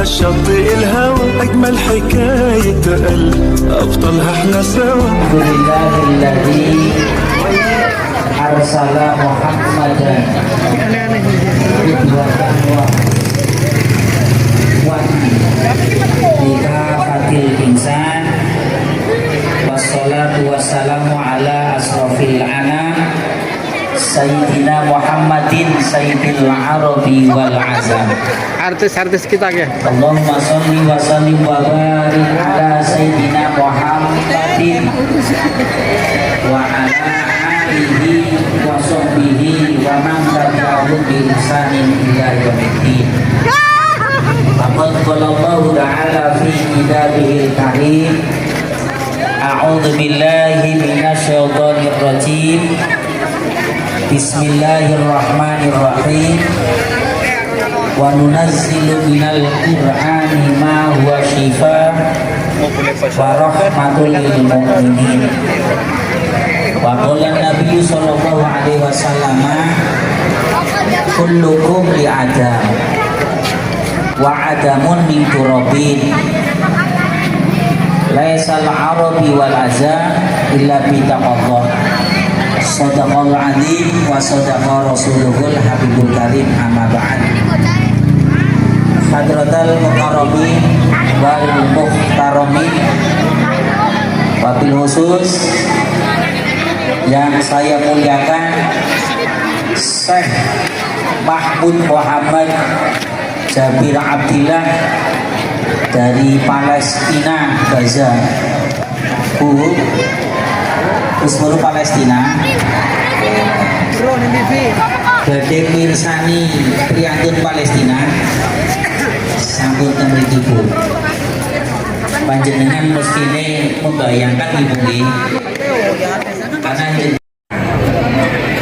عالشاطئ الهوى أجمل حكاية قلب أبطالها احنا سوا. الحمد لله الذي أرسل محمدا likafatil insan wassalatu wassalamu ala asrofil anam Sayyidina Muhammadin Sayyidil Arabi wal Azam. Artis-artis kita ya. Allahumma sholli wa sallim wa barik ala Sayyidina Muhammadin wa ala alihi wa sahbihi wa man tabi'ahu bi ihsanin ila yaumiddin. Faqad qala Allah ta'ala fi kitabihil karim. A'udzu billahi minasy syaithanir rajim. Bismillahirrahmanirrahim. Wa nunazzilu minal qur'ani ma huwa shifaa wa rahmatul lil mu'minin. Wa qala Nabi sallallahu alaihi wasallam kullukum li adam wa adamun min turabin laisal arabi wal azam illa bi taqwa. Sadaqal azim wa sadaqa rasuluhul habibul karim, amma ba'd. Hadratal mukarramin wal muhtaramin, wabil khusus yang saya muliakan Syekh Mahmud Muhammad Jabir Abdillah dari Palestina, Gaza. Seluruh Palestina badhe mirsani priyantun Palestina sampun teng mriki Bu. Panjenengan mestine membayangkan Ibu nggih, karena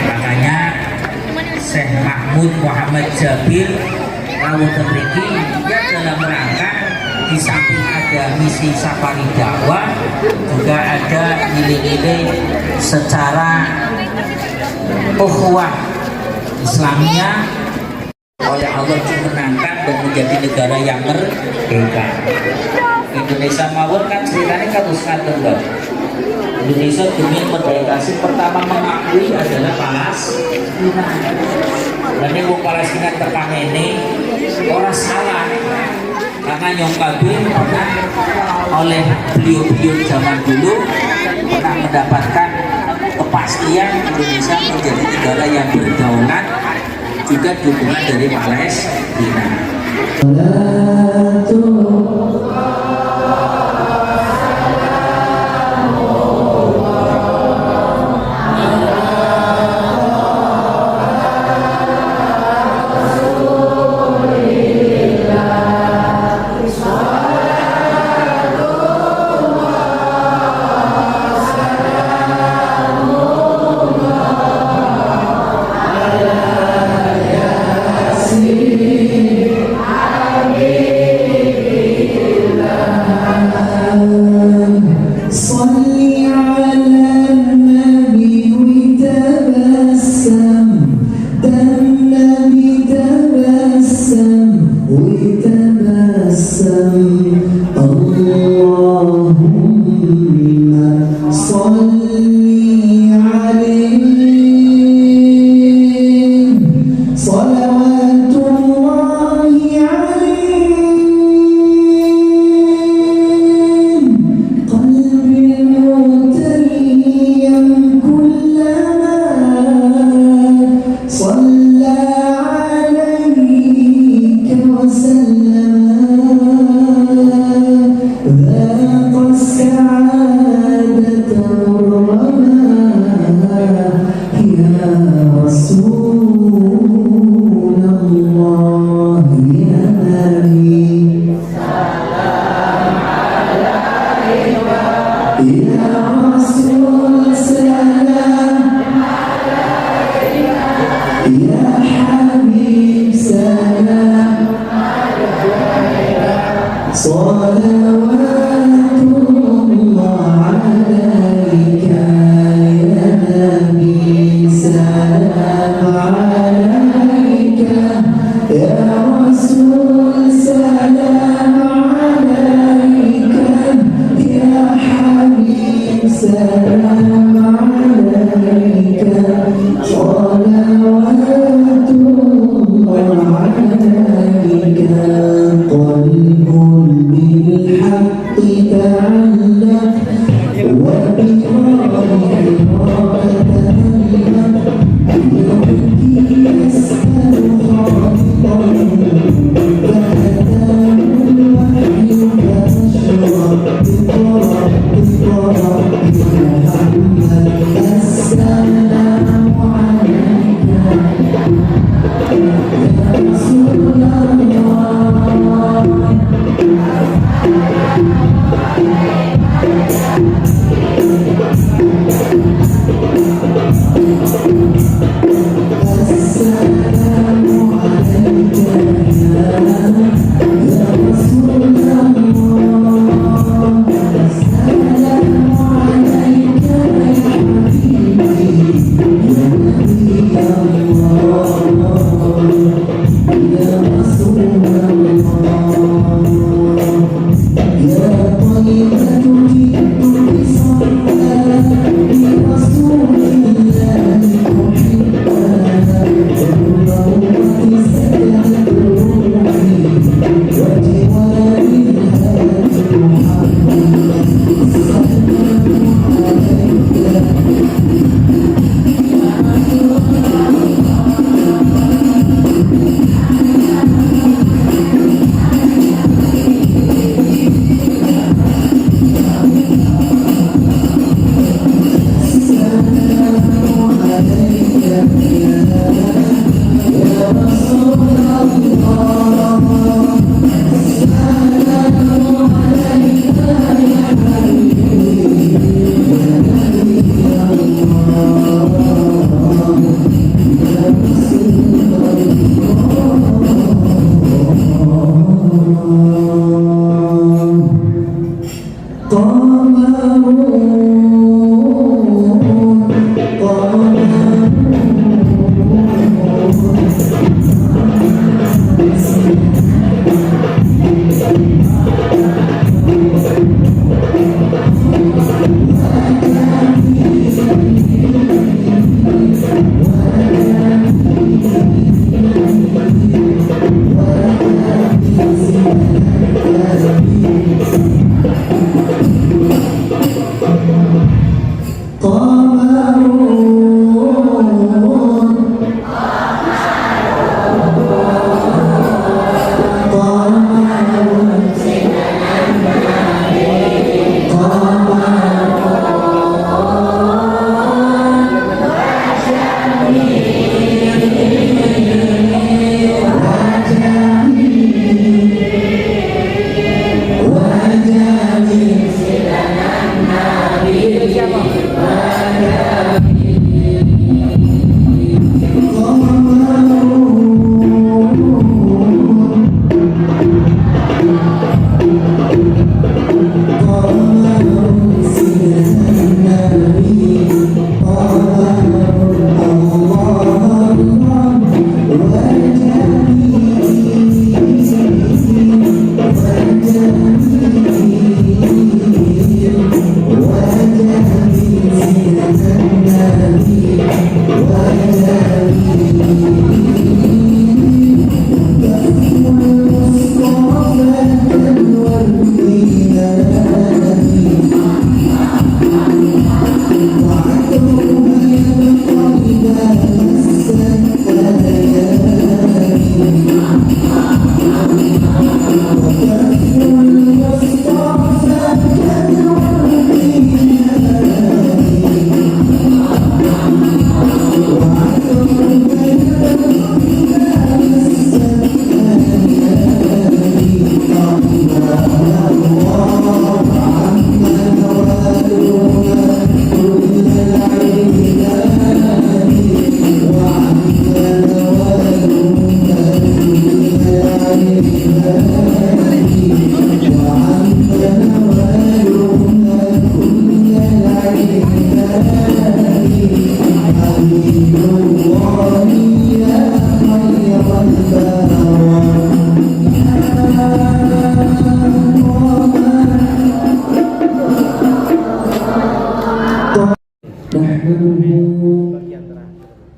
makanya Syekh Mahmud Muhammad Jabir rawuh teng mriki dalam rangka di samping ada misi safari dakwah, juga ada nilai-nilai secara ukhuwah Islamiyah oleh Allah dimenangkan dan menjadi negara yang merdeka. Indonesia mawon kan ceritanya kados ngaten lho. Indonesia demi merdeka pertama mengakui adalah Palestina. Dan wong Palestina tekan ini orang salah, karena nyong kabeh pernah oleh beliau-beliau zaman dulu pernah mendapatkan kepastian Indonesia menjadi negara yang berdaulat, juga dukungan dari Palestina. Amin.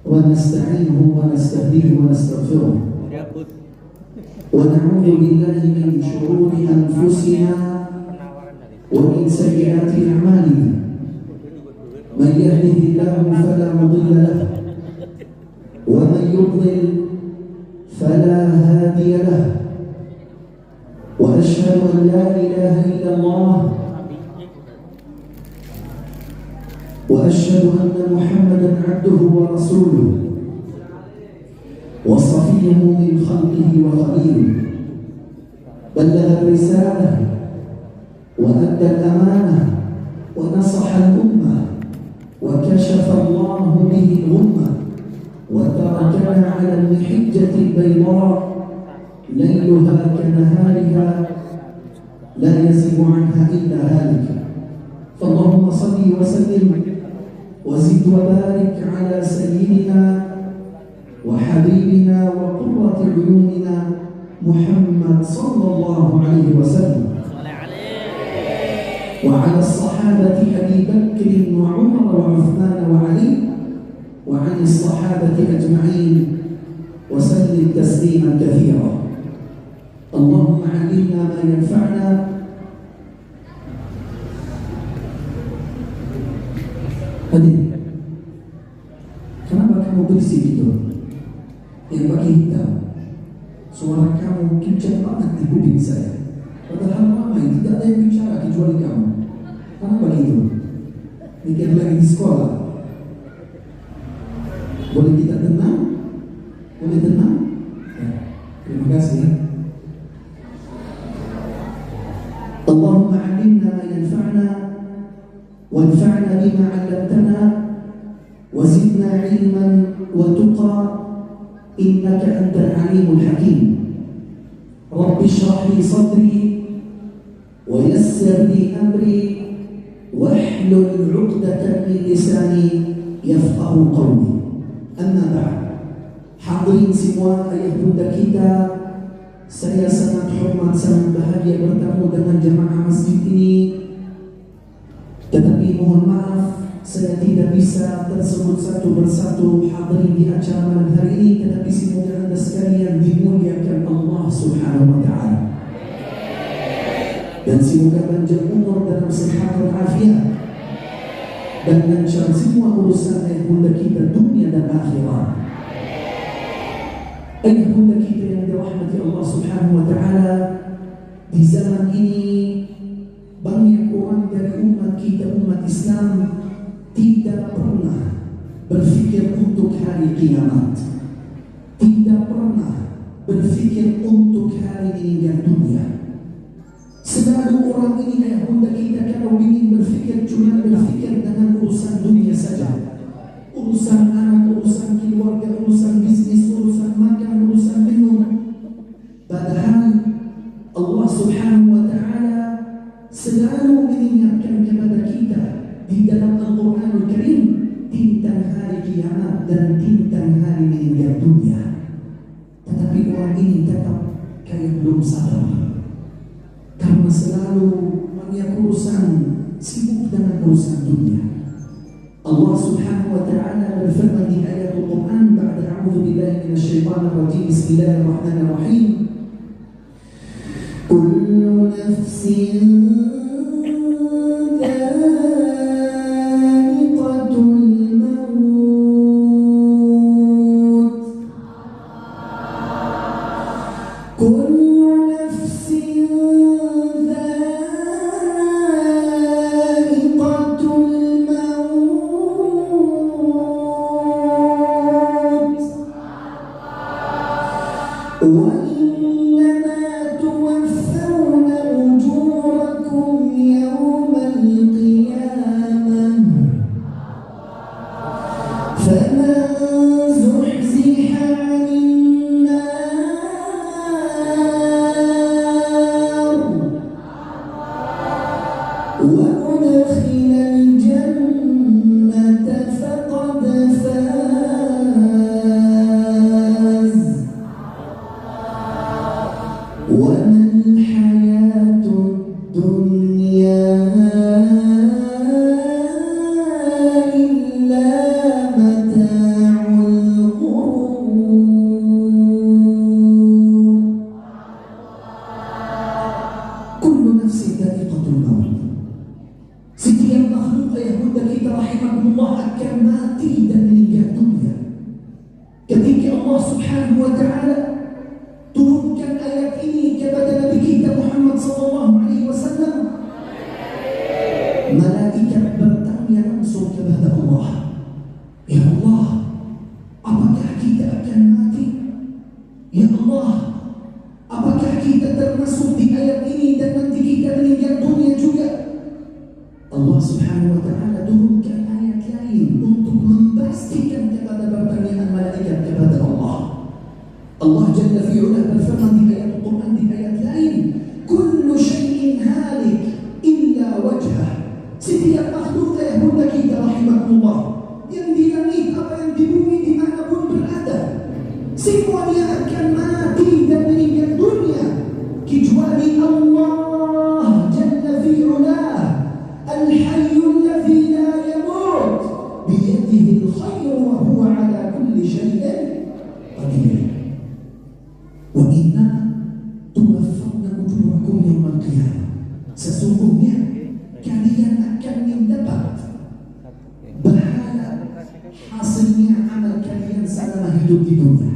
ونستعينه ونستهديه ونستغفره ونعوذ بالله من شرور أنفسنا ومن سيئات أعمالنا من يهده الله فلا مضل له ومن يضلل فلا هادي له وأشهد أن لا إله إلا الله وأشهد أن محمدا عبده ورسوله وصفيه من خلقه وخليله بلغ الرسالة وأدى الأمانة ونصح الأمة وكشف الله به الغمة وتركنا على المحجة البيضاء ليلها كنهارها لا يزيغ عنها إلا هالك فاللهم صل وسلم وزد وبارك على سيدنا وحبيبنا وقرة عيوننا محمد صلى الله عليه وسلم وعلى الصحابة أبي بكر وعمر وعثمان وعلي وعن الصحابة أجمعين وسلم تسليما كثيرا. اللهم علمنا ما ينفعنا Hadir, kenapa kamu berisik gitu? Yang bagi hitam, suara kamu kencang banget di kuping saya. Padahal ramai, tidak ada yang bicara kecuali kamu. Kenapa begitu? Mikir lagi di sekolah. Boleh kita tenang? Boleh tenang? Ya. Terima kasih. Allahumma 'allimna ma yanfa'na wanfa'na bima 'allamtana wa zidna 'ilman wa tuqa innaka antal 'alimul hakim. Rabbi shrah li sadri wa yassir li amri wahlul 'uqdatam min lisani yafqahu qawli. Amma ba'd. Hadirin semua, ayah bunda kita, saya sangat hormat, sangat bahagia bertemu dengan jemaah masjid ini. Tetapi mohon maaf, saya tidak bisa tersebut satu persatu hadirin di acara malam hari ini. Tetapi semoga anda sekalian dimuliakan Allah Subhanahu wa Ta'ala, dan semoga panjang umur dalam sehat dan afiat, dan lancar semua urusan ayah bunda kita dunia dan akhirat. Ayah bunda kita yang dirahmati Allah Subhanahu wa Ta'ala, di zaman ini banyak orang dari umat kita, umat Islam, tidak pernah berfikir untuk hari kiamat, tidak pernah berfikir untuk hari meninggal dunia. Selalu orang ini, ayah bunda kita, kalau ingin berfikir cuma berfikir dengan urusan dunia saja, urusan anak, urusan keluarga, urusan bisnis, urusan makan, urusan minum. Padahal Allah Subhanahu wa Ta'ala selalu mengingatkan kepada kita di dalam Al-Quranul Karim tentang hari kiamat dan tentang hari meninggal dunia. Tetapi orang ini tetap kayak belum sadar, karena selalu banyak urusan, sibuk dengan urusan dunia. Allah Subhanahu wa Ta'ala berfirman di ayat Al-Quran, ba'da a'udzu billahi minasyaitonir rajim, bismillahirrahmanirrahim, kullu nafsin dha'iqatul maut, kullu nafsin وإنما توفون أجوركم يوم القيامة فمن زحزح عن النار وأدخل الجنة فقد فاز وما الحياة الدنيا إلا متاع الغرور. كل نفس ذائقة الموت. Setiap makhluk ayah bunda kita rahimahullah akan mati dan meninggal dunia. Ketika Allah Subhanahu wa Ta'ala turunkan ayat ini kepada Nabi kita Muhammad SAW, malaikat bertanya langsung kepada Allah, ya Allah, apakah kita akan mati? Ya Allah, apakah kita termasuk di ayat ini dan nanti kita meninggal dunia juga? Allah Subhanahu wa Ta'ala turunkan ayat lain untuk memastikan kepada pertanyaan malaikat kepada Allah. Allah Jalla fi'ula berfirman di ayat Al-Quran, di ayat lain, kullu syai'in halik illa wajhah. Setiap makhluk ayah bunda kita rahimahullah, yang di langit apa yang di bumi dimanapun berada, semuanya akan mati dan meninggal dunia, kecuali Allah Jalla fi'ula, al-hayyul ladzi la yamut, biyadihi al-khayr wa huwa ala kulli syai'in qadir. وَإِنَّا تُوَفَّوْنَ أُجُورَكُمْ يَوْمَ الْقِيَامَةِ. Sesungguhnya kalian akan mendapat pahala hasilnya amal kalian selama hidup di dunia.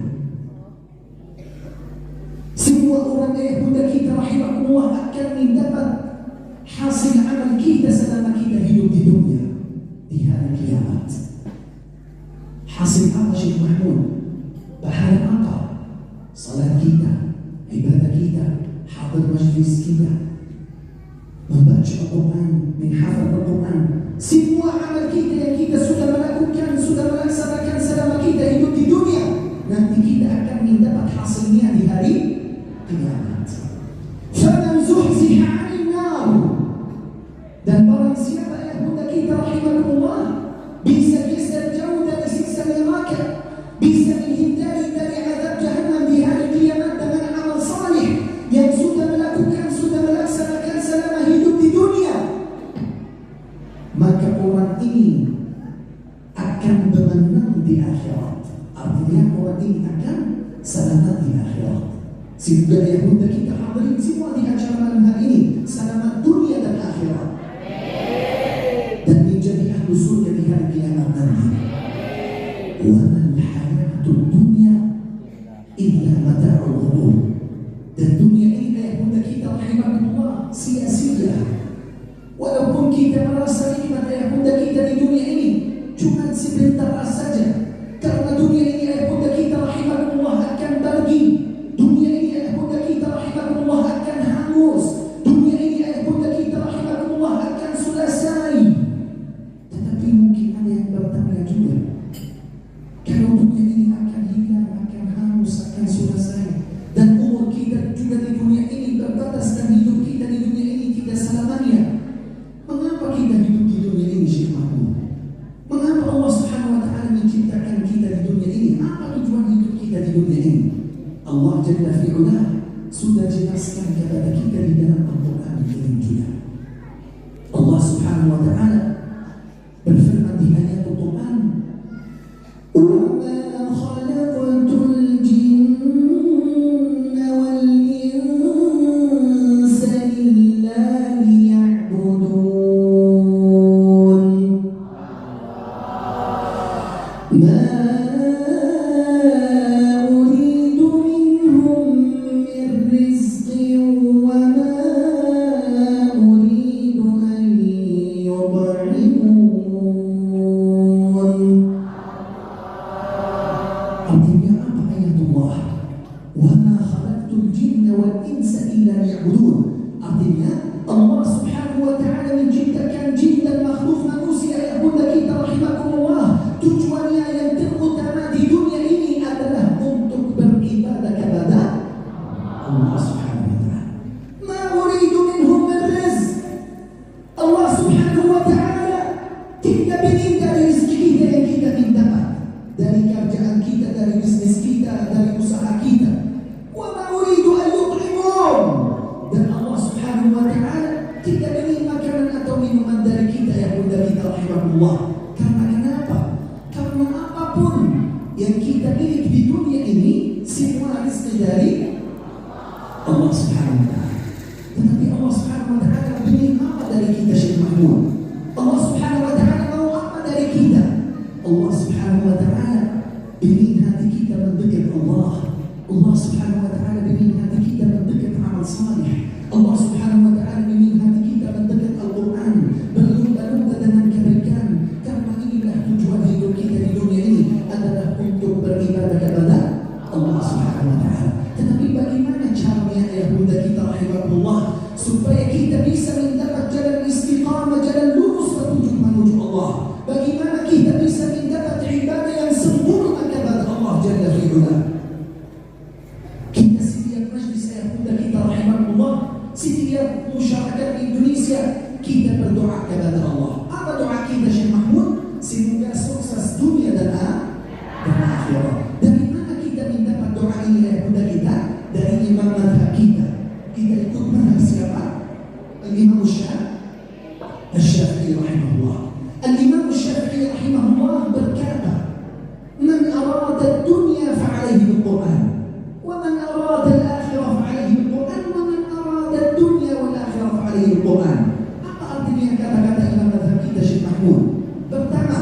Semua orang ayah bunda kita rahimahullah akan mendapat hasil amal kita selama kita hidup di dunia di hari kiamat. Hasil apa Syekh Mahmud? Pahala apa? Salat kita, ibadah kita, hadir majlis kita, membaca Al-Quran, menghafal Al-Quran, semua amal kita yang kita sudah melakukan, sudah melaksanakan selama kita hidup di dunia, nanti kita akan mendapat hasilnya di hari kiamat. Faman zuhziha 'anil nar, dan barang siapa yang hendak kita rahimakumullah bisa geser jauh dari siksa neraka, bisa menghindari dari azab jahannam di hari kiamat dengan amal saleh yang sudah melakukan, sudah melaksanakan selama hidup di dunia, maka orang ini akan bermenang di akhirat. Artinya orang ini akan selamat di akhirat. Sehingga yang hendak kita hadirin semua di acara malam hari ini, selamat dunia dan akhirat, dan menjadi ahlu surga di hari kiamat nanti. Wa man hayatud dunya illa mata'ul ghurur. Dan dunia ini yang hendak kita rahimakumullah sia-sia. Walaupun kita merasa nikmat yang hendak kita di dunia ini cuma sebentar saja, karena dunia ini yang hendak kita rahimakumullah akan pergi. Dunia ini yang hendak kita rahimakumullah akan hangus. Dunia ini yang hendak kita rahimakumullah akan selesai. Tetapi mungkin ada yang bertanya juga, kalau dunia ini akan hilang, akan hangus, akan selesai, dan umur kita juga di dunia ini terbatas, dan hidup kita di dunia ini tidak selamanya, mengapa kita hidup di dunia ini, Syekh Mahmud? Mengapa Allah Subhanahu wa Ta'ala menciptakan kita di dunia ini? Apa tujuan hidup kita di dunia ini? Allah Jalla fi'ula sudah jelaskan kepada kita di dalam Al-Quran Al-Karim juga. Allah Subhanahu wa Ta'ala berfirman di ayat Al-Quran, وَمَا خَلَقْتُ الْجِنَّ وَالْإِنسَ إِلَّا لِيَعْبُدُونَ مَا أُرِيدُ مِنْهُمْ مِنْ رِزْقٍ وَمَا أُرِيدُ أَنْ يُطْعِمُونِ. Artinya apa ayat Allah? Wa ma khalaqtul jinna wal insa illa liya'budun. Artinya Allah Subhanahu wa Ta'ala menciptakan jin dan makhluk manusia yang hendak kita rahimakumullah, tujuannya yang terutama di dunia ini adalah untuk beribadah kepada Allah Subhanahu wa Ta'ala. Ma uridu minhum min rizq. Allah Subhanahu wa Ta'ala tidak ingin dari rezeki kita yang kita minta, dari kerjaan kita, dari bisnis kita, dari usaha kita. Wa ma uridu an yut'imun. Dan Allah Subhanahu wa Ta'ala tidak ingin makanan atau minuman dari kita yang hendak kita rahimahullah. Karena kenapa? Karena apapun yang kita miliki di dunia ini semua rezeki dari Allah Subhanahu wa Ta'ala. Tetapi Allah Subhanahu wa Ta'ala ingin apa dari kita, Syekh Mahmud? Allah Subhanahu wa Ta'ala mau apa dari kita? Allah Subhanahu wa Ta'ala ingin hati kita mendekat Allah. Allah Subhanahu wa Ta'ala ingin hati kita mendekat amal salih. Allah Subhanahu wa Ta'ala ingin hati kita mendekat Al-Quran, berlomba-lomba dengan kebaikan. Karena inilah tujuan hidup kita di dunia ini adalah untuk beribadah kepada Allah Subhanahu wa Ta'ala. Tetapi bagaimana caranya ya bunda kita rahimahullah supaya kita bisa mendapat jalan istiqamah, jalan lurus tertuju menuju Allah? Bagaimana kita bisa mendapat ibadah yang sempurna kepada Allah Jalla fi'ula? Kita setiap majlis ayah bunda kita rahimahullah, setiap masyarakat Indonesia, kita berdoa kepada Allah. Apa doa kita, Syekh Mahmud? Semoga sukses dunia dan akhirat. Dari mana kita mendapat doa ini ayah bunda kita? Dari imam madhab kita. Kita ikut madhab siapa? Al-Imam Syafi'i rahimahullah. Al-Imam Syafi'i rahimahullah berkata, "Man arada dunya fa'alaihi bil-Quran, wa man arada al-akhirah fa'alaihi bil-Quran, wa man arada dunya wal-akhirah fa'alaihi bil-Quran." Apa artinya kata-kata imam mazhab kita, Syekh Mahmud? Pertama,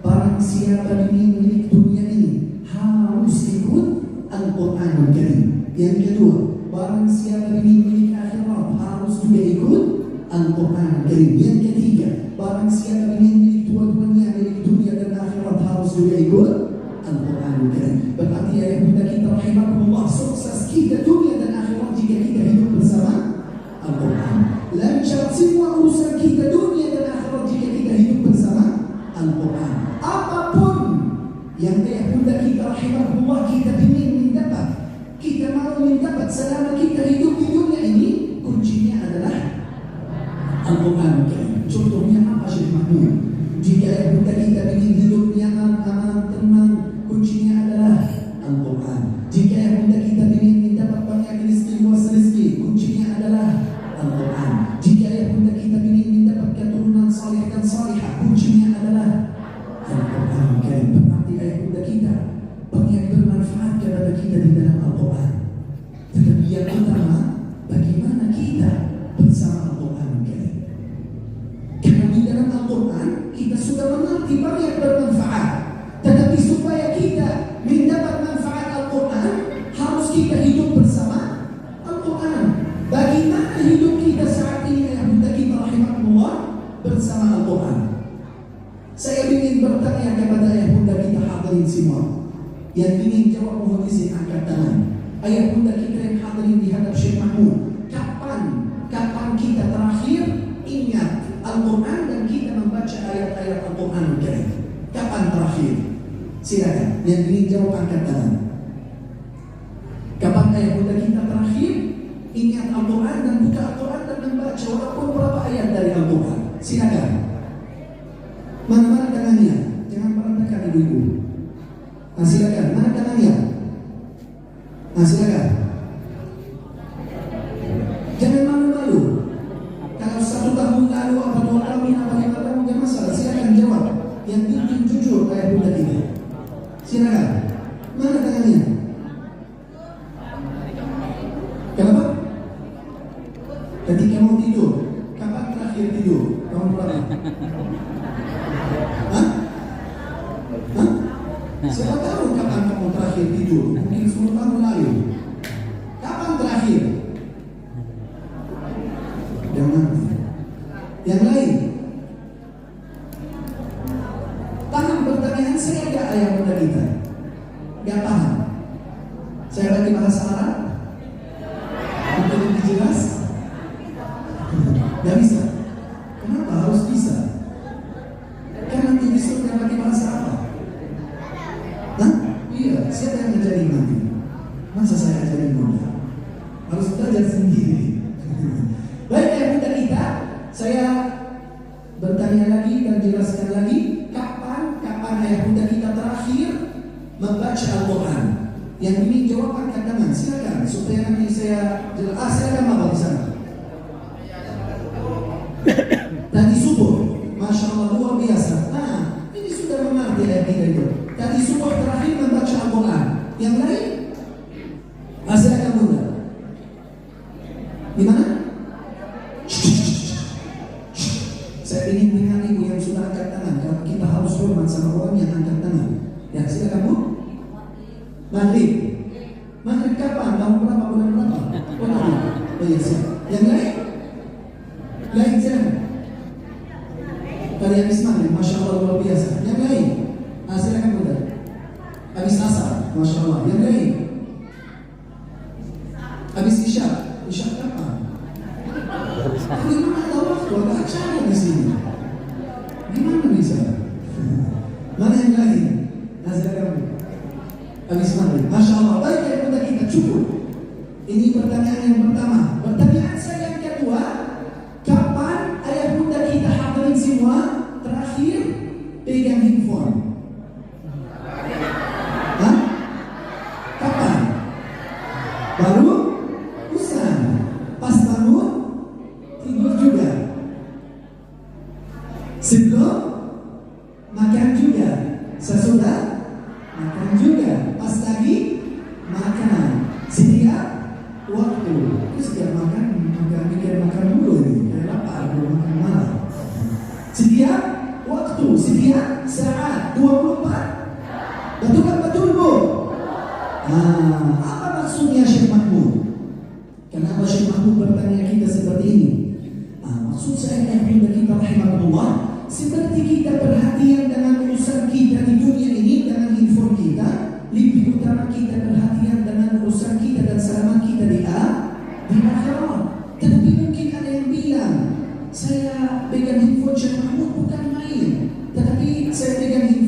barang siapa ingin milik dunia ini harus ikut Al-Quran Al-Karim. Yang kedua, barang siapa ingin milik akhirat harus juga ikut Al-Quran Al-Karim. Yang ketiga, barang siapa ingin milik dua-duanya, milik dunia dan akhirat harus harus juga ikut Al-Quranul Karim. Berarti ayah bunda kita rahimahumullah, sukses kita dunia dan akhirat jika kita hidup bersama Al-Quran. Lancar semua urusan kita dunia dan akhirat jika kita hidup bersama Al-Quran. Apapun yang ayah bunda kita rahimahumullah kita ingin mendapat, kita mau mendapat selama kita hidup di dunia ini, kuncinya adalah Al-Quranul Karim. Contohnya apa Syekh Mahmud? Jika ayah bunda kita ingin hidup nyaman, aman, tenang, kuncinya adalah Al-Quran. Jika ayah bunda kita ingin mendapat banyak rezeki, luas rezeki, kuncinya adalah Al-Quran. Jika ayah bunda kita ingin mendapat keturunan salih dan salihah, kuncinya adalah Al-Quran. Berarti ayah bunda kita banyak bermanfaat kepada kita di dalam Al-Quran. Tetapi yang utama, bagaimana kita bersama Al-Quran. Karena di dalam Al-Quran kita sudah mengerti banyak bermanfaat. Tetapi supaya kita mendapat manfaat Al-Quran, harus kita hidup bersama Al-Quran. Bagaimana hidup kita saat ini ayah bunda kita rahimahullah bersama Al-Quran? Saya ingin bertanya kepada ayah bunda kita hadirin semua. Yang ingin jawab mohon izin angkat tangan. Ayah bunda kita yang hadirin di hadap Syekh Mahmud, kapan kita terakhir ingat Al-Quran dan kita membaca ayat-ayat Al-Quran Al-Karim? Kapan terakhir? Silakan, yang ingin jawab angkat tangan. Kapan ayah bunda kita terakhir ingat Al-Quran dan buka Al-Quran dan membaca walaupun berapa ayat dari Al-Quran? Silakan. Mana tangannya? Jangan merendahkan ibu-ibu. Nah, silakan. Mana tangannya? Nah, silakan. Jangan malu-malu. Kalau 1 tahun lalu atau 2 tahun atau 5 tahun jangan masalah. Silakan jawab. Yang penting jujur ayah bunda kita. Silakan. Mana tangannya? Kenapa? Ketika mau tidur. Kapan terakhir tidur? Tahun berapa? Hah? Siapa tahu kapan kamu terakhir tidur? Mungkin 10 tahun lalu. Kapan terakhir? Jangan. Yang lain. Paham pertanyaan saya gak ayah bunda kita? Gak paham? Saya lagi bahasa Arab? Untuk lebih jelas? Gak bisa? Kenapa harus bisa? Kan nanti besok yang lagi bahasa apa? Hah? Iya, siapa yang ngajarin nanti? Masa saya ajarin bunda? Harus belajar sendiri. Baik ayah bunda kita, saya bertanya lagi dan jelaskan lagi, kapan ayah bunda kita terakhir membaca Al-Quran? Yang ingin jawab angkat tangan, silakan supaya nanti saya jelas. Silakan bapak di sana. Tadi subuh, masya Allah luar biasa. Nah, ini sudah mengerti ayat kita itu. Tadi subuh terakhir membaca Al-Quran. Yang lain, silakan bunda. Di mana? Saya ingin dengar ibu yang sudah angkat tangan. Karena kita harus hormat sama orang yang angkat tangan. Ya, silakan bu. Maghrib. Maghrib kapan? Tahun berapa? Bulan berapa? Oh, Maghrib. Oh iya, siap. Yang lain? Lain silakan. Kali habis maghrib, masya Allah luar biasa. Yang lain? Silakan bunda. Habis asar, masya Allah. Yang lain? Habis isya. Isya kapan? Gimana ada waktu? Ada acara di sini. Gimana bisa? Mana yang lain? Silakan. Habis maghrib. Masya Allah. Baik ya bunda kita cukup. Ini pertanyaan yang pertama. Pertanyaan saya yang kedua, kapan ayah bunda kita hadirin semua terakhir pegang handphone? Hah? Kapan? Baru? Usah. Pas bangun? Tidur juga. Sebelum? Makan juga. Sesudah? Makan juga. Pas lagi? Makan. Setiap waktu. Setiap makan mikir makan dulu ini. Kayak lapar, belum makan malam. Setiap waktu, setiap saat, 24. Betul kan betul bu? Apa maksudnya Syekh Mahmud? Kenapa Syekh Mahmud bertanya kita seperti ini? Maksud saya bunda kita rahimahullah, seperti kita perhatian dengan urusan kita di dunia ini.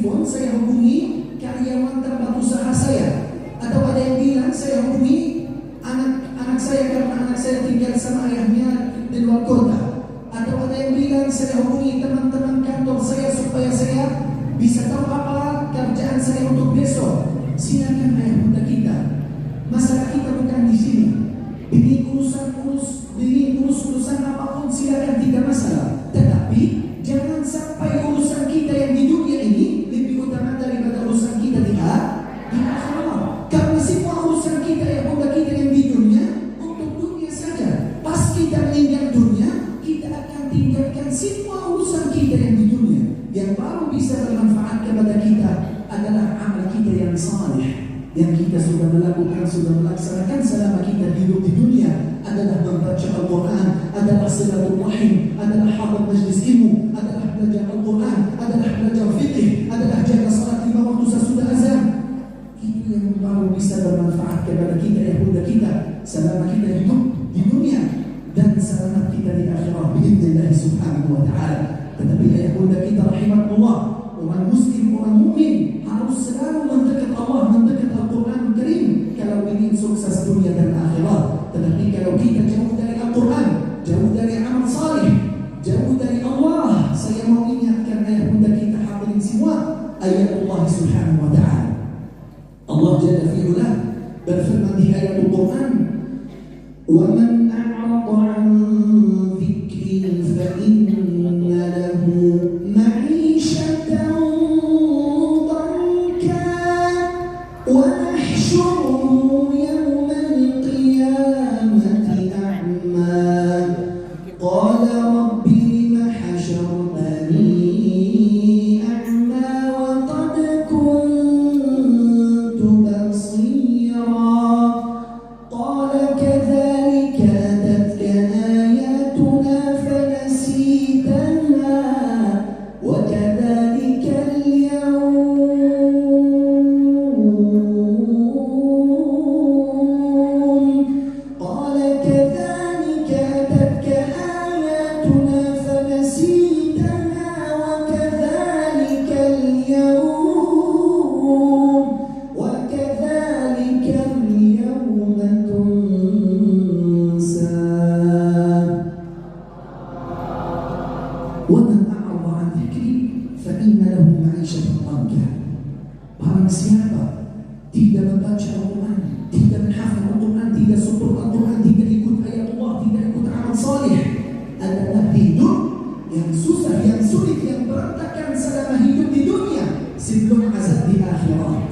telepon, saya hubungi karyawan tempat usaha saya. Atau ada yang bilang saya hubungi anak saya karena anak saya tinggal sama ayahnya di luar kota. Atau ada yang bilang saya hubungi teman-teman kantor saya supaya saya bisa tahu apa kerjaan saya untuk besok. Silakan ayah bunda kita. Masalah kita bukan di sini. Ini urusan apapun silakan, tidak masalah. Tetapi jangan sampai urusan kita yang di dunia ini lebih utama daripada urusan kita di akhirat. Karena semua urusan kita yang bunda kita yang di dunia untuk dunia saja. Pas kita meninggal dunia, kita akan tinggalkan semua urusan kita yang di dunia. Yang baru bisa bermanfaat kepada kita adalah amal kita yang saleh, yang kita sudah melakukan, sudah melaksanakan selama kita hidup di dunia, adalah membaca Al-Quran, adalah silaturahim, adalah hadir majlis ilmu, adalah belajar Al-Quran, adalah belajar fikih, adalah jaga salat 5 waktu sesudah azan. Itu yang baru bisa bermanfaat kepada kita ya bunda kita selama kita hidup di dunia dan selama kita di akhirat biidznillah subhanahu wa ta'ala. Tetapi ya bunda kita rahimahullah, orang muslim, orang mukmin harus selalu mendekat Allah, mendekat Al-Quran Karim kalau ingin sukses dunia dan akhirat. Tetapi kalau kita jauh dari Al-Quran, jauh dari amal salih, jauh dari Allah, saya mau ingatkan ayah bunda kita hadirin semua ayat Allah subhanahu wa ta'ala. Allah Jalla fi'ula berfirman di ayat Al-Quran, وَمَنْ أَعْرَضَ عَنْ ذِكْرِي فَإِنَّ لَهُ مَعِيشَةً ونحشره يوم القيامة أعمى قال رب لم حشرتني أعمى وقد كنت بصيرا قال كذلك أتتك آياتنا فنسيتها وكذلك اليوم وَمَنْ أَعْرَضَ عَنْ ذِكْرِي فَإِنَّ لَهُ مَعِيشَةً ضَنْكًا. Barang siapa tidak membaca Al-Quran, tidak menghafal Al-Quran, tidak sutur Al-Quran, tidak ikut ayat Allah, tidak ikut amal salih, adalah hidup yang susah, yang sulit, yang berantakan selama hidup di dunia sebelum azab di akhirat.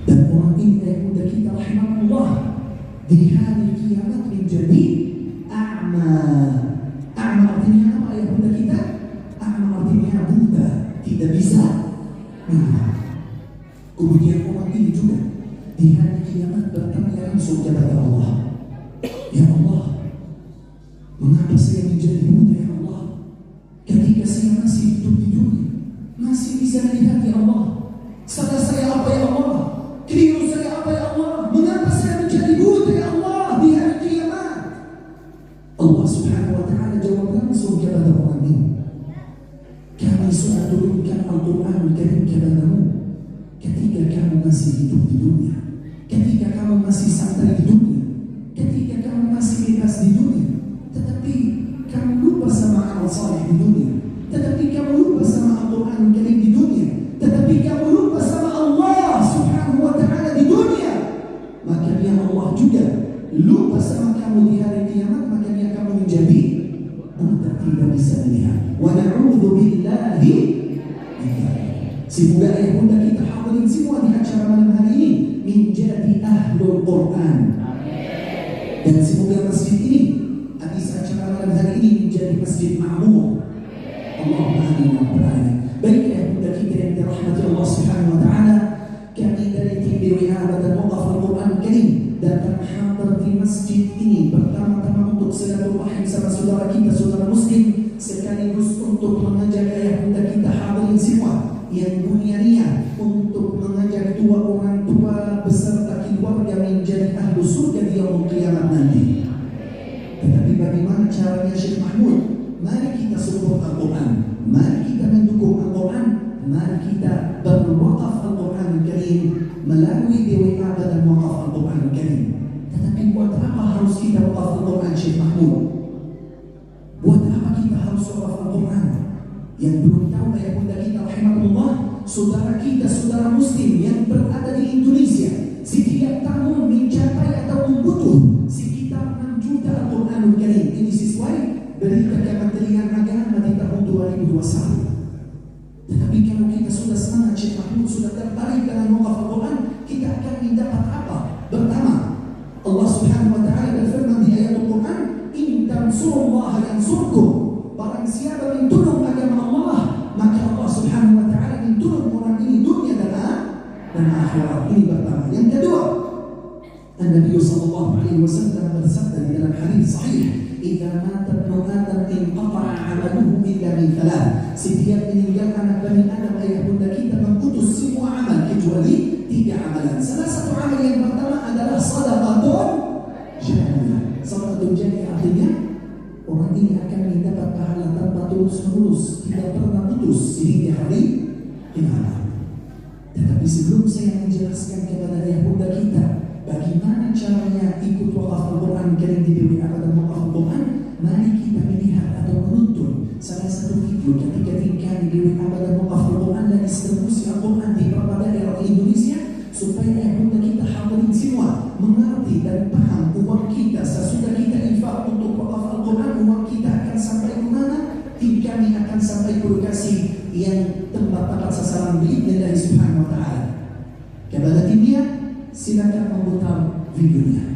Dan orang ini yang muda kita rahimahullah di hari kiamat menjadi a'ma. A'ma artinya apa ya bunda kita? A'ma artinya buta, tidak bisa melihat. Kemudian orang ini juga di hari kiamat bertanya langsung kepada Allah, ya Allah, mengapa saya menjadi buta ya Allah? Ketika saya masih hidup di dunia, masih bisa melihat ya Allah. Salah saya apa ya Allah? Keliru saya apa ya Allah? Mengapa saya menjadi buta ya Allah di hari kiamat? Allah subhanahu wa ta'ala jawab langsung kepada orang ini, kami sudah turunkan Al-Quran Karim kepadamu ketika kamu masih hidup di dunia, ketika kamu masih santai di dunia, ketika kamu masih bebas di dunia. Tetapi kamu lupa sama amal saleh di dunia, tetapi kamu lupa sama Al-Quran Karim di dunia, tetapi kamu lupa sama Allah subhanahu wa ta'ala di dunia. Makanya Allah juga lupa sama kamu di hari kiamat. Makanya kamu menjadi buta, tidak bisa melihat. Wa na'udzu billahi semoga ayah bunda kita hadirin semua di acara malam hari ini menjadi ahlul Quran. Dan semoga masjid ini, habis acara malam hari ini, menjadi masjid ma'mur. Allahumma amin wa rabbal alamin. Baik ayah bunda kita yang dirahmati Allah subhanahu wa ta'ala, kami dari tim Wirabah dan Waqaf Al-Quran Karim datang hadir di masjid ini pertama-tama untuk silaturahim sama saudara kita, saudara muslim, sekaligus untuk mengajak ayah bunda kita hadirin semua yang punya niat untuk mengajak dua orang tua beserta keluarga menjadi ahlu surga di yaumul kiamat nanti. Tetapi bagaimana caranya Syekh Mahmud? Mari kita support Al-Quran, mari kita mendukung Al-Quran mari kita berwakaf Al-Quran Karim melalui DWA dan wakaf Al-Quran Karim. Tetapi buat apa harus kita wakaf Al-Quran, Syekh Mahmud? Buat apa kita harus wakaf Al-Quran? Yang belum tahu ayah bunda kita rahimahullah, saudara kita, saudara muslim yang berada di Indonesia setiap tahun mencapai atau membutuh sekitar 6 juta Al-Quranul Karim. Ini sesuai berita Kementerian Agama di tahun 2021. Tetapi kalau kita sudah semangat, Syekh Mahmud sudah tertarik dengan wakaf Al-Quran, kita akan mendapat apa? Pertama, Allah Subhanahu wa taala berfirman di ayat Al-Quran, "In tansurullaha yansurkum." Barang siapa menolong agama Allah, maka Allah Subhanahu wa taala menolong orang ini dunia dan akhirat. Ini pertama. Yang kedua, Nabi sallallahu alaihi wasallam bersabda di dalam hadis sahih, "Idza mata ibnu Adam inqata'a 'amaluhu illa min thalath." Setiap meninggal anak bani Adam, ayah bunda kita, memutus semua amal kecuali 3 amalan. Salah satu amal yang pertama adalah sedekahun jariyah. Sedekahun jariyah artinya orang ini akan mendapat pahala tanpa terus-menerus, tidak pernah putus hingga hari kiamat. Tetapi sebelum saya menjelaskan kepada ayah bunda kita bagaimana caranya ikut wakaf Al-Quran Karim di DWA dan wakaf Al-Quran, mari kita melihat atau menonton salah satu video ketika di DWA dan wakaf Al-Quran dan distribusi Al-Quran di beberapa daerah di Indonesia, supaya ayah bunda kita hadirin semua mengerti dan paham uang kita sesudah kita infak untuk wakaf Al-Quran, uang kita akan sampai ke mana? Tim kami akan sampai ke lokasi yang tempat sasaran biidznillah subhanahu wa ta'ala. Kepada timnya, silakan memutar videonya.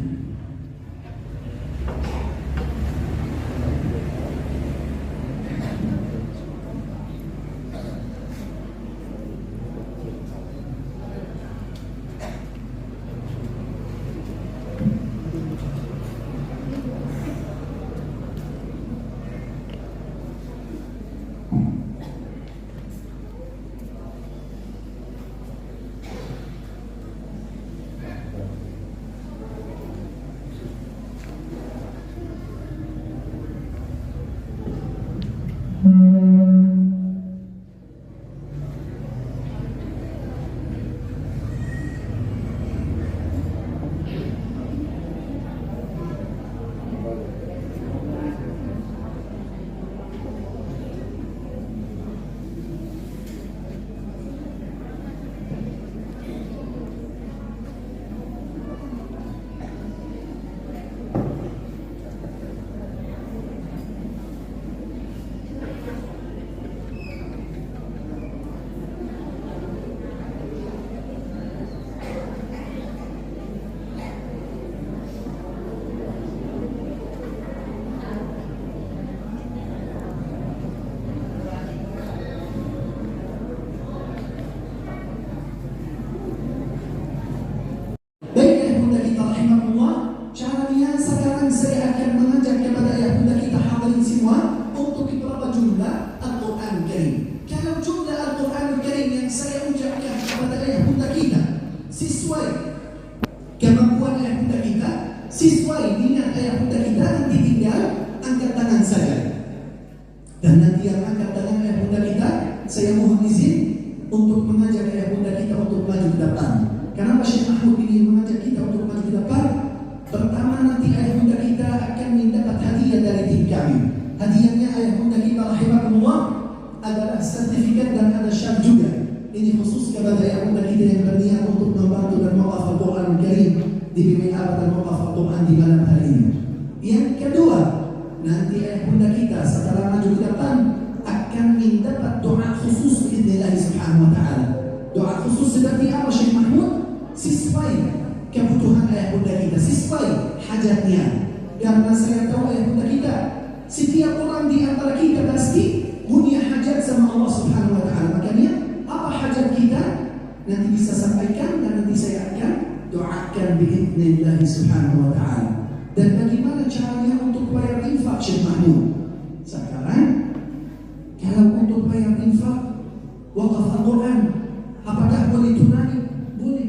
Caranya sekarang saya akan mengajak kepada ayah bunda kita hadirin semua untuk beberapa jumlah Al-Quran Karim. Kalau jumlah Al-Quran Karim yang saya ucapkan kepada ayah bunda kita sesuai kemampuan ayah bunda kita, sesuai dengan ayah bunda kita, nanti tinggal angkat tangan saya. Dan nanti yang angkat tangan ayah bunda kita, saya mohon izin untuk mengajak ayah bunda kita untuk maju ke depan. Kenapa Syekh Mahmud ingin mengajak kita untuk maju ke depan? Pertama, nanti ayah bunda kita akan mendapat hadiah dari tim kami. Hadiahnya ayah bunda kita rahimahullah adalah sertifikat dan ada syar juga. Ini khusus kepada ayah bunda kita yang berniat untuk membantu dan wakaf Al-Quran Karim di BWA dan wakaf Al-Quran di malam hari ini. Yang kedua, nanti ayah bunda kita setelah maju ke depan akan mendapat doa khusus biidznillah subhanahu wa ta'ala. Doa khusus seperti apa Syekh Mahmud? Sesuai kebutuhan ayah bunda kita, sesuai hajatnya. Karena saya tahu ayah bunda kita, setiap orang di antara kita pasti punya hajat sama Allah Subhanahu wa ta'ala. Makanya apa hajat kita nanti bisa sampaikan dan nanti saya akan doakan biidznillah subhanahu wa ta'ala. Dan bagaimana caranya untuk bayar infak Syekh Mahmud? Sekarang kalau untuk bayar infak wakaf Al-Quran, apakah boleh tunai? Boleh.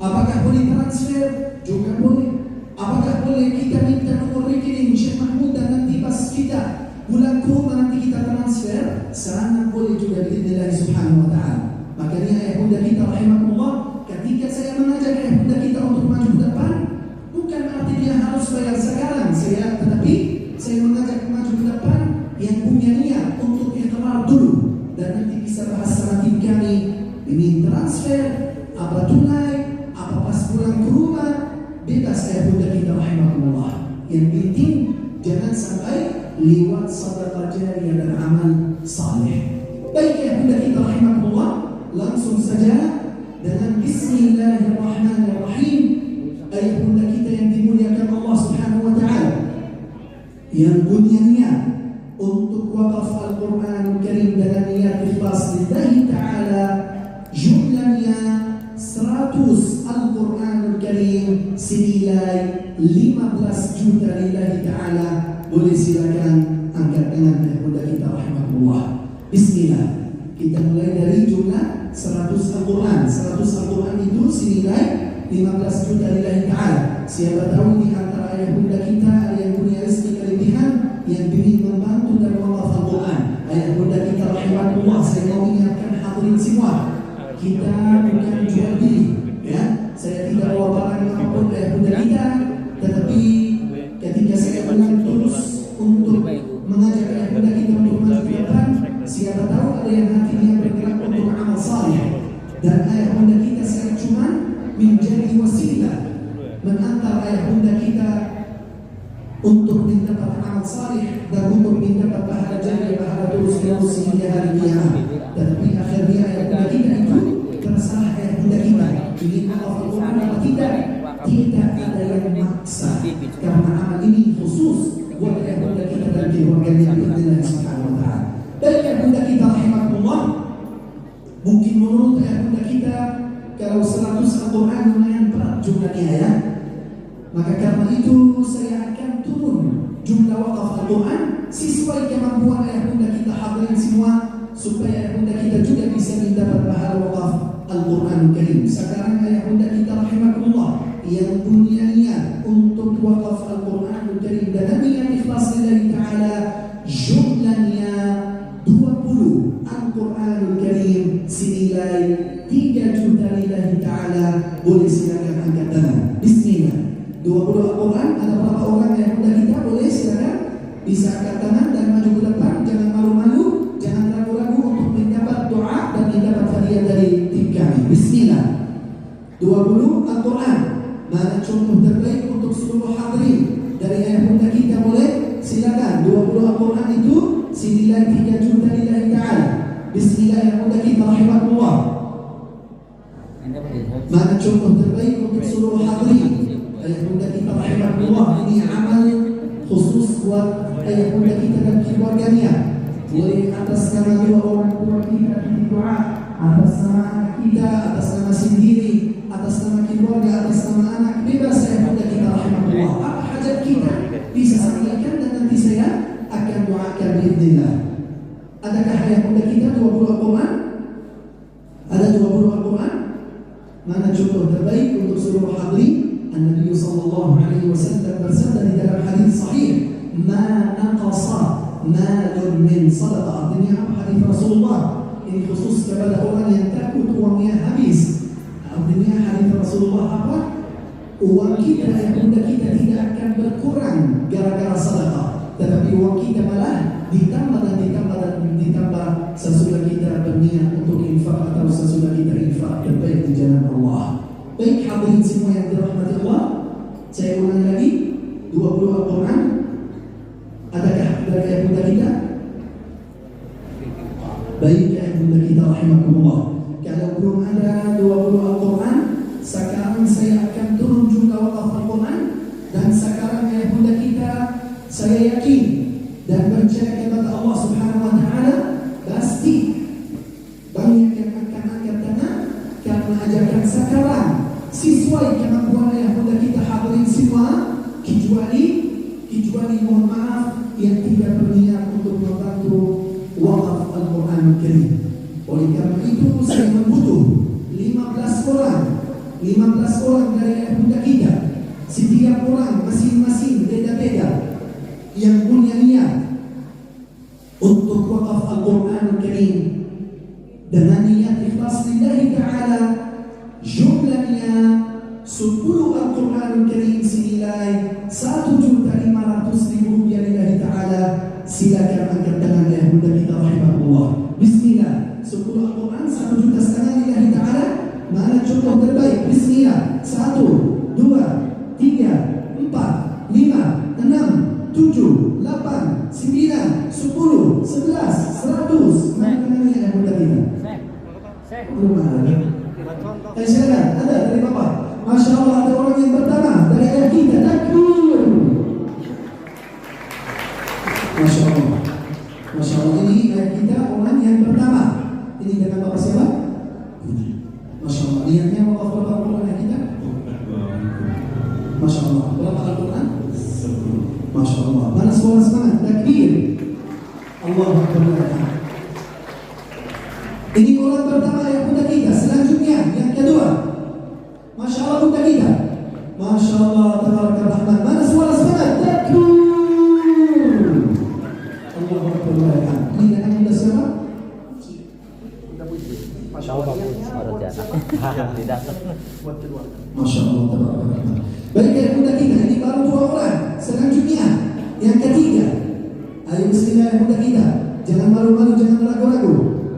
Apakah boleh transfer? Juga boleh. Apakah boleh kita minta nomor rekening Syekh Mahmud dan nanti pas kita bulan kurban nanti kita kita transfer, sangat boleh juga biidznillah subhanahu wa ta'ala. Makanya ayah bunda kita rahimahullah, ketika saya mengajak ayah bunda kita untuk maju ke depan, bukan berarti dia harus bayar sekarang, tetapi saya mengajak maju ke depan yang punya niat untuk ikhtiar dulu, dan nanti bisa bahas sama tim kami, ini transfer, apa tunai, apa pas pulang ke rumah, bebas ayah bunda kita rahimahullah. Yang penting jangan sampai lewat sedekah jariyah dan amal saleh. Baik ya bunda kita rahimahullah, langsung saja dengan Bismillahirrahmanirrahim. Ayah bunda kita yang dimuliakan Allah Subhanahu wa taala, yang bunyinya untuk wakaf Al-Quran Karim dengan niat ikhlas lillahi ta'ala, jumlahnya 100 Al-Quran Karim senilai 15 juta lillahi ta'ala. Boleh silakan angkat tangan ayah bunda kita rahimahullah. Bismillah. Kita mulai dari jumlah 100 Al-Quran. 100 Al-Quran itu senilai 15 juta lillahi ta'ala. Siapa tahu di antara ayah bunda kita ada yang punya rezeki kelebihan, yang ingin membantu dan wakaf Al-Quran. Ayah bunda kita rahimahullah, saya mau ingatkan hadirin semua, kita bukan jual beli, ya. Saya tidak bawa barang apapun ayah bunda kita, tetapi ketika saya pulang terus untuk mengajak ayah bunda kita untuk maju ke depan, siapa tahu ada yang hatinya bergerak untuk amal saleh, dan ayah bunda kita saya cuma menjadi wasilah mengantar ayah bunda kita untuk mendapat amal saleh dan untuk mendapat pahala jariah, pahala terus menerus hingga hari kiamat. Tetapi akhirnya ayah bunda kita itu terserah ayah bunda kita ingin menghafal Al-Quran atau tidak ada yang maksa, karena amal ini khusus buat ayah bunda kita dan keluarganya biidznillah subhanahu wa ta'ala. Dan ayah bunda kita rahimahullah, mungkin menurut ayah bunda kita kalau 100 Al-Quran lumayan berat jumlahnya, ya. Maka karena itu saya akan turun jumlah wakaf Al-Quran sesuai kemampuan ayah bunda kita hadirin semua, supaya ayah bunda kita juga bisa mendapat pahala wakaf Al-Quran Karim. Sekarang ayah bunda kita rahimahullah yang punya niat untuk wakaf Al-Quran Karim dan niat ikhlas lillahi ta'ala, jumlahnya 20 Al-Quran Karim senilai 3 juta lillahi ta'ala. Boleh silakan angkat tangan. Bismillah. 20 Al-Quran, ada berapa orang yang bunda kita? Boleh silakan bisa angkat tangan dan maju ke depan. Jangan malu-malu, jangan ragu-ragu untuk mendapat doa dan mendapat hadiah dari tim kami. Bismillah. 20 Al-Quran. Mana contoh terbaik untuk seluruh hadirin dari ayah bunda kita? Boleh silakan. 20 Al-Quran itu senilai 3 juta lillahi ta'ala. Bismillah ayah bunda kita rahimahullah. Mana contoh terbaik untuk seluruh hadirin ayah bunda kita rahimahullah. Ini amal khusus buat ayah bunda kita dan keluarganya. Boleh atas nama dua orang tua kita di doa, atas nama anak kita, atas nama sendiri, atas nama keluarga, atas nama anak, bebas ayah bunda kita rahimahullah. Apa hajat kita bisa sampaikan dan nanti saya akan doakan biidznillah. Adakah ayah bunda kita 20 Al-Quran? Ada 20 Al-Quran? Mana contoh terbaik untuk seluruh hadirin? An-Nabi sallallahu alaihi wasallam bersabda di dalam hadis sahih, "Ma naqasa malun min sadaqah." Artinya apa hadis Rasulullah? Ini khusus kepada orang yang takut uangnya habis. Artinya hadis Rasulullah apa? Uang kita yang bunda kita tidak akan berkurang gara-gara sedekah, tetapi uang kita malah ditambah dan ditambah dan ditambah sesudah kita berniat untuk infak atau sesudah kita infak terbaik di jalan Allah. Baik hadirin semua yang dirahmati Allah, saya ulangi lagi, 20 Al-Quran. Adakah dari ayah bunda kita? Baik ayah bunda kita rahimahullah. Kalau belum ada 20 Al-Quran, sekarang saya akan turun jumlah wakaf Al-Quran. Dan sekarang ayah bunda kita, saya yakin dan percaya kepada Allah Subhanahu wa ta'ala, pasti banyak yang akan angkat tangan karena ajakan sekarang sesuai kemampuan ayah bunda kita hadirin semua, kecuali mohon maaf yang tidak berniat untuk membantu wakaf Al-Quran Karim. Oleh karena itu saya membutuh 15 orang dari ayah bunda kita. Setiap orang masing-masing beda-beda yang punya niat untuk Silakan, ada dari Bapak. Masya Allah, ada orang yang pertama dari ayah kita. Takbir. Masya Allah. Masya Allah, ini ayah kita orang yang pertama. Ini dengan Bapak siapa? Masya Allah, niatnya wakaf berapa Al-Quran ayah kita? Masya Allah, berapa Al-Quran? Masya Allah, mana suara semangat? Takbir. Allahu Akbar. Ini orang pertama yang Bunda kita. Selanjutnya yang kedua. Masya Allah Bunda kita. Masya Allah Tabaraka Rahman. Mana suara semangat? Takbir. Allahu Akbar. Ini dengan Bunda siapa? Masya Allah baru tidak. Masya Allah Tabaraka Rahman. Baik yang Bunda kita. Ini baru dua orang. Selanjutnya yang ketiga. Ayo bismillah yang Bunda kita. Jangan malu-malu, jangan ragu-ragu.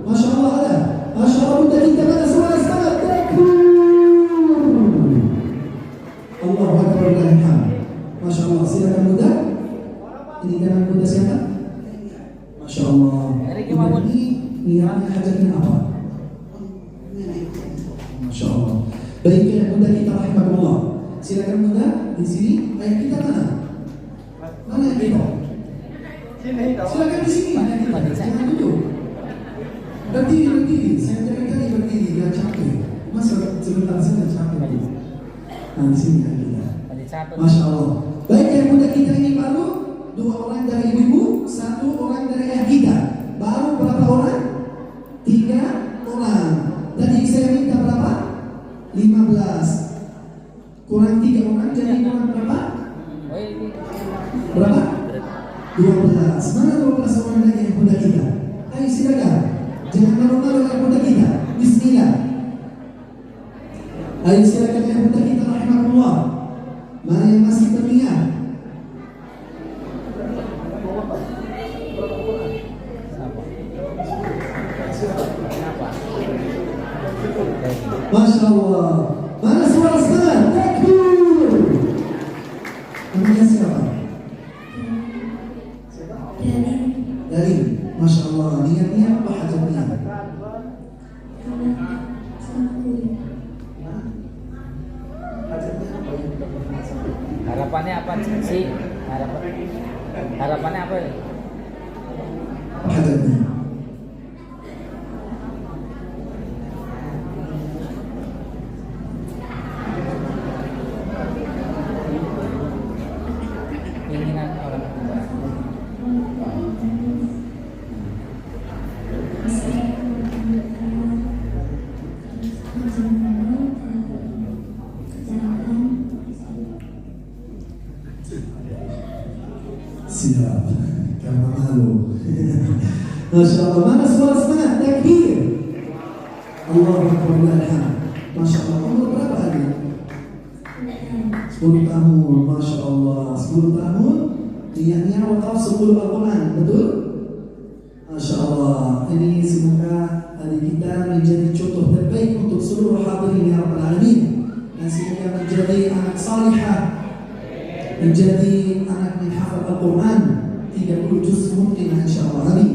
Masya Allah ada. Masya Allah Bunda kita, mana suara semangat? Takbir. Allahu Akbar lillahi hamd. Masya Allah, silakan Bunda. Ini dengan Bunda siapa? Masya Allah. Bunda ini niatnya hajatnya apa? Masya Allah. Baiknya Bunda kita rahimahullah. Silakan Bunda di sini. Ayah kita mana? Mana ayah kita? Silakan di sini. Jangan duduk. Berdiri. Saya dari tadi berdiri, dia capek. Masa sebentar saja capek. Nah, di sini ayah kita. Masya Allah. Baik yang Bunda kita ini baru dua orang dari ibu, satu orang dari ayah kita. Baru berapa orang? 3 orang. Tadi saya minta berapa? 15. Kurang 3 orang, jadi kurang berapa? Berapa? 12. Mana 12 orang lagi yang Bunda kita? Ayo silakan. Jangan malu-malu yang Bunda kita. Bismillah. Ayo silakan yang Bunda kita rahimahullah. Mana yang masih berniat? Masya Allah. Mana suara semangat? Takbir. Namanya siapa? Dari. Masya Allah. Niatnya apa hajatnya? Harapannya apa sih? Harapannya apa? Hajatnya. Keinginan orang tua. Siap. Karena malu. Masya Allah. Mana suara semangat? Takbir. Allahu Akbar lillahi hamd. Masya Allah. Umur berapa hari? 10 tahun. Masya Allah. 10 tahun. Niatnya wakaf 10 Al-Quran. Betul? Masya Allah. Ini semoga adik kita menjadi contoh terbaik untuk seluruh hadirin ya Rabbal Alamin. Dan semoga menjadi anak salihah, menjadi anak menghafal Al-Quran 30 juz mungkin insyaallah. Amin.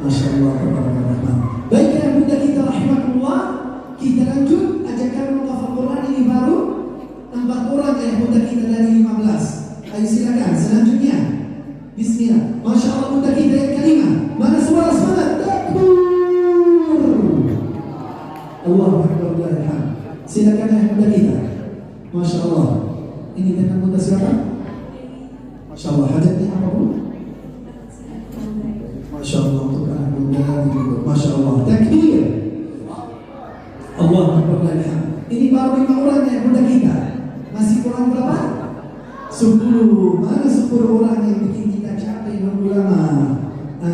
Masya Allah. Baik ya Bunda kita rahimahullah. Kita lanjut ajakan wakaf Al-Quran ini baru 4 orang ya Bunda kita dari 15. Ayo silakan selanjutnya. Bismillah. Masya Allah Bunda kita yang kelima. Mana suara semangat? Takbir. Allahu Akbar lillahi hamd. Silakan ya Bunda kita. Masya Allah. Ini dengan Bunda siapa? Masya Allah. Hajatnya apa Bu? Masya Allah untuk anak Bunda. Masya Allah. Takbir. Allahu Akbar lillahi hamd. Ini baru 5 orang ya Bunda kita. Masih kurang berapa? 10. Mana 10 orang yang bikin kita capek nunggu lama?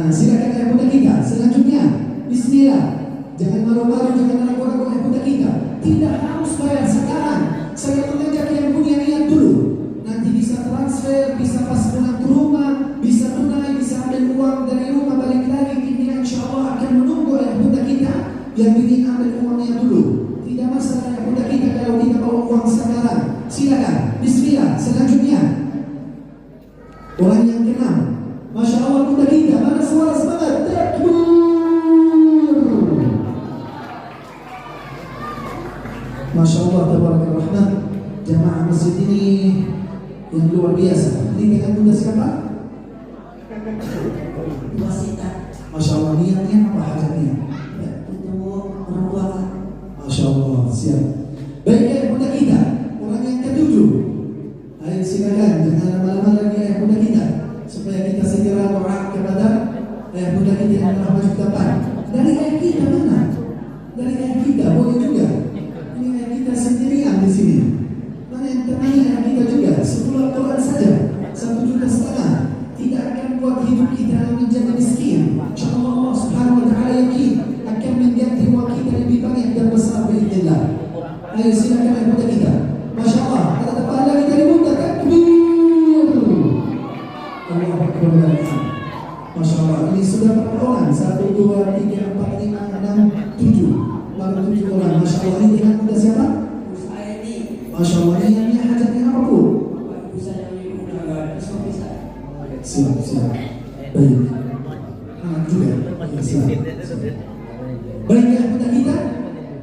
Silakan ya Bunda kita. Selanjutnya, Bismillah. Jangan malu-malu, jangan ragu-ragu ya Bunda kita. Tidak harus bayar sekarang. Saya mengajak yang punya niat dulu. Nanti bisa transfer, bisa pas pulang ke rumah, bisa tunai, bisa ambil uang dari rumah balik lagi. Ini insya Allah akan menunggu ya Bunda kita yang ingin ambil uangnya dulu. Tidak masalah ya Bunda kita kalau kita bawa uang sekarang. Silakan. Bismillah. Selanjutnya, orang yang ke-6. Masya Allah Bunda kita. Mana suara semangat? Takbir. Masya Allah, tabarakallah rahman. Jamaah masjid ini yang luar biasa. Ini dengan bunda siapa? Wasita Masya Allah, niatnya apa hajatnya? untuk orang tua. Masya Allah, siap. Baik ayah bunda kita, orang yang ketujuh. Ayo silakan, jangan lama-lama lagi ayah bunda kita, supaya kita segera doa kepada ayah bunda kita yang telah maju ke depan. Dari ayah kita mana? Dari ayah kita boleh juga. Ini ayah kita sendirian di sini. Mana yang temani ayah kita juga? 10 Al-Quran saja, 1,5 juta. Tidak akan buat hidup kita menjadi miskin. InsyaAllah Allah Subhanahu Wa Taala yakin akan mengganti uang kita lebih banyak dan besar biidznillah. Ayo silakan ayah bunda kita. Masya Allah, ada tambahan lagi dari bunda takbir. Allahu Akbar. Masya Allah, ini sudah berapa orang? 1, 2, 3, 4, 5, 6, 7. Baru 7 orang. Masya Allah, ini dengan bunda siapa? Saya ini Masya Allah, ini hajatnya apa bu? Bapak Ibu saya yang undangan suami saya. Siap, siap. Baik. Anak juga. Siap. Baik ya bunda kita.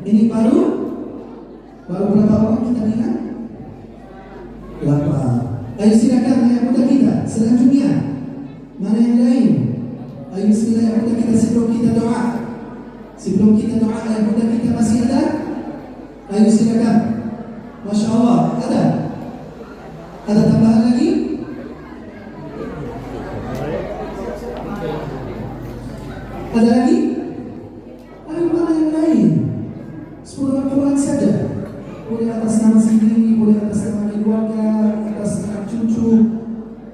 Ini baru berapa orang kita lihat? 8. Ayo silakan ya bunda kita. Selanjutnya mana yang lain? Ayo bismillah ya bunda kita sebelum kita doa. Sebelum kita doa ya bunda kita masih ada? Ayo silakan. Masya Allah, ada? Ada tambahan lagi? Ada lagi? Ayo mana yang lain? 10 Al-Quran saja. Boleh atas nama sendiri, boleh atas nama keluarga, atas nama cucu,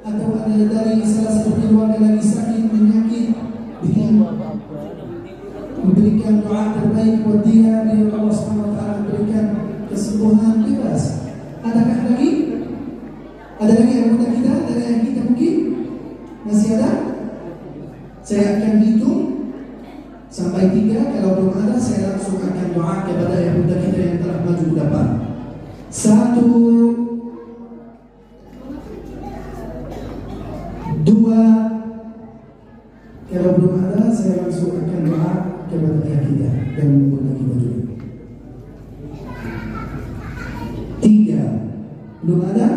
atau ada dari salah satu keluarga lagi sakit, penyakit, ingin memberikan doa terbaik buat dia, biar Allah SWT memberikan kesembuhan bebas. Adakah lagi? Ada lagi yang muda kita? Ada yang kita mungkin? Masih ada? Saya akan hitung sampai 3. Kalau belum ada, saya langsung akan doa kepada yang muda kita yang telah maju ke depan. 1, 2. Kalau belum ada, saya langsung akan doa kepada ayah kita dan muda kita juga. 3. Belum ada?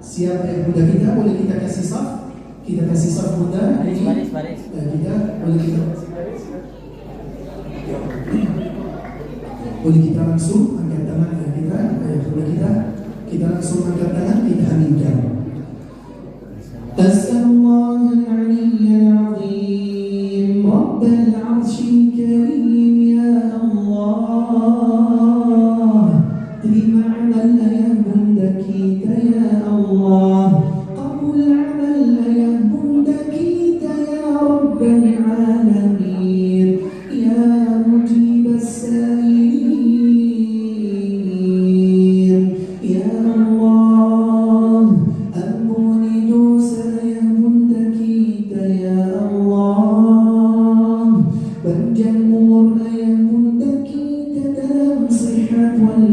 Siap ayah muda kita, boleh kita kasih saf? Kita kasih saf muda. Baris. Kita boleh kita kasih baris. Boleh kita langsung angkat tangan ayah kita, kita langsung angkat tangan, kita aminkan. As'alallahal 'aliyyal 'azim Rabbal 'arsyil karim ya Allah. Terima amal ayah bunda kita ya Allah. Qabul amal ayah bunda kita ya Rabbal 'alamin. Ya mujib as-sa'ilin ya Allah. Ampuni dosa ayah bunda kita ya Allah. Berjamur ayah bunda kita dalam sehat wal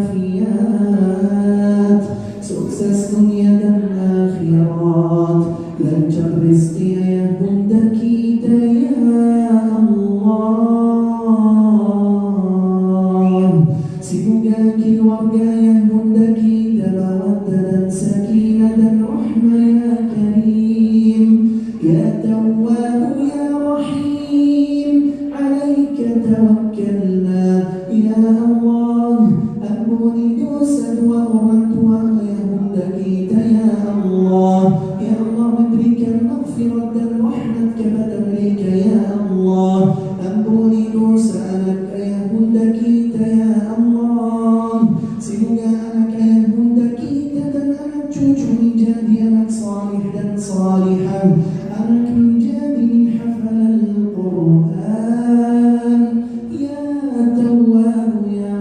afiat. Sukses dunia dan akhirat. Lancar rezeki ayah bunda kita ya Allah. Semoga keluarga ayah bunda kita mawaddah dan sakinah dan rahmah ya karim. Ya Tawwab ya Rahim. Alaika tawakkalna ya Allah. Ampuni dosa dua orang tua ayah bunda kita ya Allah. Ya Allah, berikan maghfirah dan rahmat kepada mereka ya Allah. Ampuni dosa anak ayah bunda kita ya Allah. Semoga anak ayah bunda kita dan anak cucu menjadi anak salih dan salihah. Anak menjadi min hafal Al-Quran. Ya Tawwab ya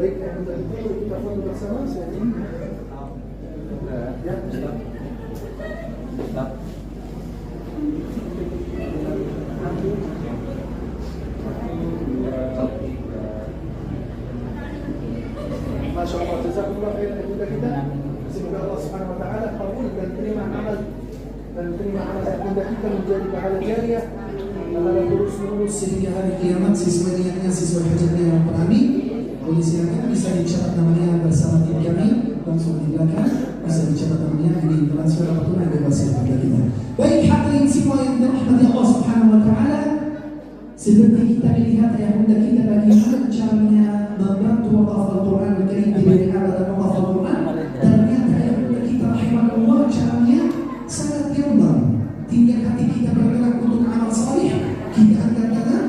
Baik, kita foto bersama. Saya ini. Ya, Masya Allah, jazakumullah khairan kepada kita. Semoga Allah Subhanahu wa taala kabul dan terima amal ibunda kita menjadi pahala jariah, pahala terus menerus sehingga hari kiamat sesuai niatnya, sesuai hajatnya yang berani. Oleh silakan bisa dicatat namanya bersama tim kami langsung di belakang, bisa dicatat namanya ini transfer apapun yang bebas kepada kita. Baik hadirin semua yang dirahmati Allah Subhanahu wa taala, seperti kita melihat ayahanda kita bagaimana caranya membantu wakaf Al-Quran Al-Karim di bidang dan wakaf Al-Quran, dan ternyata ayahanda kita rahimahullah caranya sangat gampang. Tinggal hati kita bergerak untuk amal salih, kita angkat tangan,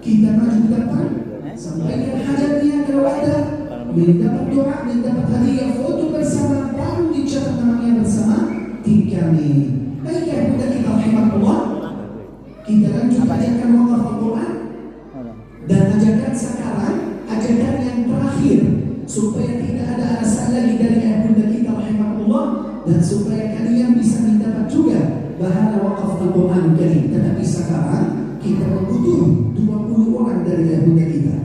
kita maju ke depan, sampaikan hajatnya kalau ada, mendapat doa, mendapat hadiah foto bersama, baru dicatat namanya bersama tim kami. Baik ayahanda kita rahimahullah, kita lanjut ajarkan wakaf Al-Quran dan ajarkan sekarang, ajarkan yang terakhir supaya tidak ada alasan lagi dari ayahanda kita rahimahullah dan supaya kalian bisa mendapat juga bahan wakaf Al-Quran Karim. Tetapi sekarang kita membutuh 20 orang dari ayahanda kita.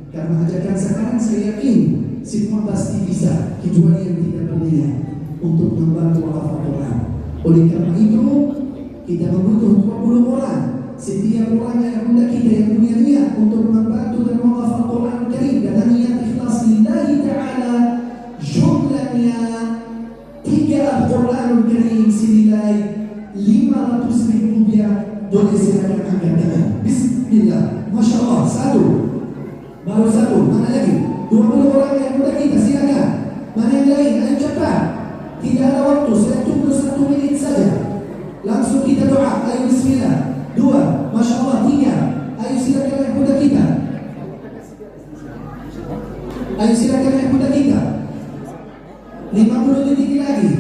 Karena ajarkan sekarang saya yakin semua pasti bisa, kecuali yang tidak berdaya untuk membantu wakaf Al-Quran. Oleh karena itu kita membutuh 20 orang. Setiap orang ayahanda kita yang punya niat untuk membantu dan wakaf Al-Quran Karim dengan niat ikhlas lillahi ta'ala, jumlahnya 3 Al-Quranul Karim senilai 500.000 rupiah. Boleh silakan angkat tangan. Bismillah. Masya Allah. 1, baru 1. Mana lagi? 20 orang ayahanda kita, silakan. Mana yang lain? Ayo cepat. Tidak ada waktu. Saya tunggu 1 menit saja. Langsung kita doa. Ayo bismillah. 2, Masya Allah. 3, ayo silakan ayahanda kita. Ayo silakan ayahanda kita. 50 detik lagi.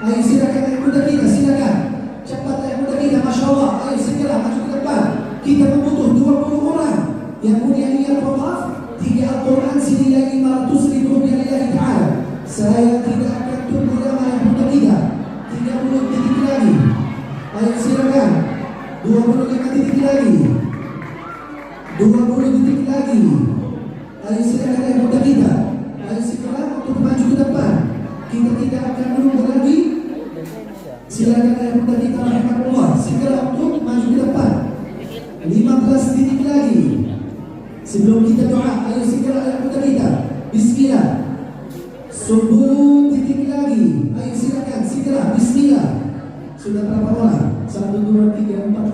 Ayo silakan ayahanda kita, silakan. Cepat ayahanda kita, Masya Allah. Ayo segera maju ke depan. Kita membutuh 20 orang yang punya niat wakaf 3 Al-Quran senilai 500.000 rupiah lillahi ta'ala. Saya tidak akan tunggu lama ayahanda kita. 30 detik lagi. Ayo silakan. 25 detik lagi. 20 detik lagi. Ayo silakan ayahanda kita. Ayo segera untuk maju ke depan. Kita tidak akan menunggu lagi. Silakan ayahanda kita rahimahullah segera untuk maju ke depan. 15 detik lagi. Sebelum kita doa, ayo segera ayahanda kita. Bismillah. 10 detik lagi. Ayo silakan segera. Bismillah. Sudah berapa orang? 1, 2, 3, 4,